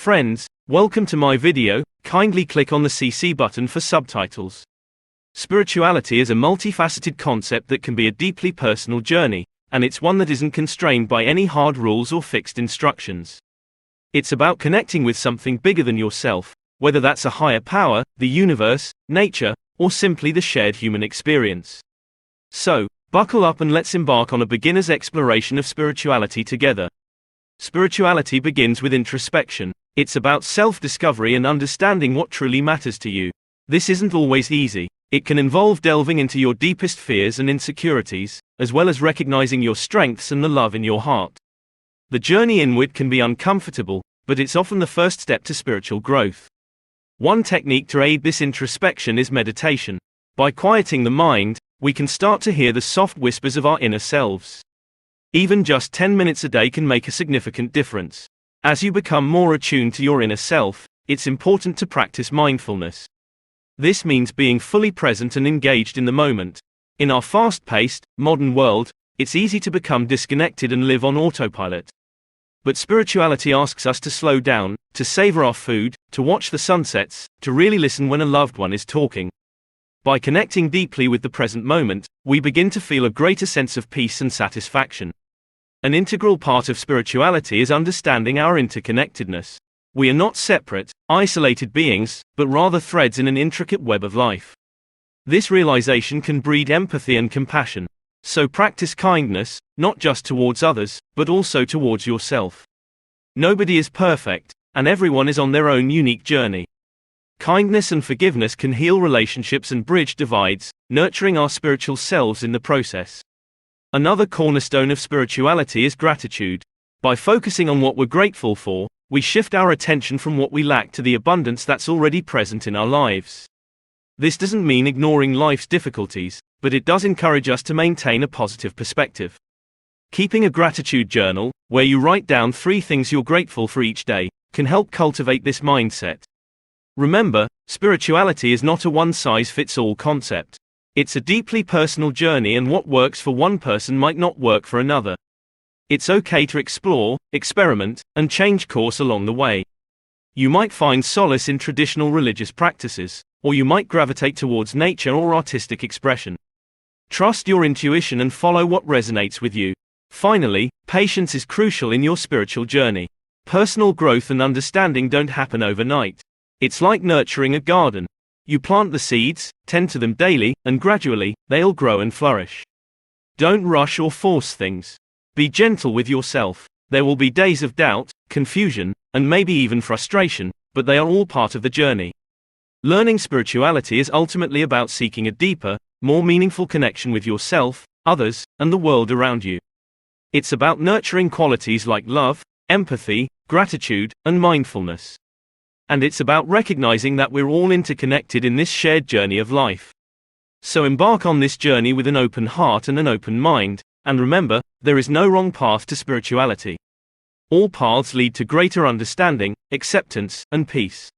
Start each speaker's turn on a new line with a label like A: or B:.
A: Friends, welcome to my video. Kindly click on the CC button for subtitles. Spirituality is a multifaceted concept that can be a deeply personal journey, and it's one that isn't constrained by any hard rules or fixed instructions. It's about connecting with something bigger than yourself, whether that's a higher power, the universe, nature, or simply the shared human experience. So, buckle up and let's embark on a beginner's exploration of spirituality together. Spirituality begins with introspection. It's about self-discovery and understanding what truly matters to you. This isn't always easy. It can involve delving into your deepest fears and insecurities, as well as recognizing your strengths and the love in your heart. The journey inward can be uncomfortable, but it's often the first step to spiritual growth. One technique to aid this introspection is meditation. By quieting the mind, we can start to hear the soft whispers of our inner selves. Even just 10 minutes a day can make a significant difference. As you become more attuned to your inner self, it's important to practice mindfulness. This means being fully present and engaged in the moment. In our fast-paced, modern world, it's easy to become disconnected and live on autopilot. But spirituality asks us to slow down, to savor our food, to watch the sunsets, to really listen when a loved one is talking. By connecting deeply with the present moment, we begin to feel a greater sense of peace and satisfaction. An integral part of spirituality is understanding our interconnectedness. We are not separate, isolated beings, but rather threads in an intricate web of life. This realization can breed empathy and compassion. So practice kindness, not just towards others, but also towards yourself. Nobody is perfect, and everyone is on their own unique journey. Kindness and forgiveness can heal relationships and bridge divides, nurturing our spiritual selves in the process. Another cornerstone of spirituality is gratitude. By focusing on what we're grateful for, we shift our attention from what we lack to the abundance that's already present in our lives. This doesn't mean ignoring life's difficulties, but it does encourage us to maintain a positive perspective. Keeping a gratitude journal, where you write down 3 things you're grateful for each day, can help cultivate this mindset. Remember, spirituality is not a one-size-fits-all concept. It's a deeply personal journey, and what works for one person might not work for another. It's okay to explore, experiment, and change course along the way. You might find solace in traditional religious practices, or you might gravitate towards nature or artistic expression. Trust your intuition and follow what resonates with you. Finally, patience is crucial in your spiritual journey. Personal growth and understanding don't happen overnight. It's like nurturing a garden. You plant the seeds, tend to them daily, and gradually, they'll grow and flourish. Don't rush or force things. Be gentle with yourself. There will be days of doubt, confusion, and maybe even frustration, but they are all part of the journey. Learning spirituality is ultimately about seeking a deeper, more meaningful connection with yourself, others, and the world around you. It's about nurturing qualities like love, empathy, gratitude, and mindfulness. And it's about recognizing that we're all interconnected in this shared journey of life. So embark on this journey with an open heart and an open mind, and remember, there is no wrong path to spirituality. All paths lead to greater understanding, acceptance, and peace.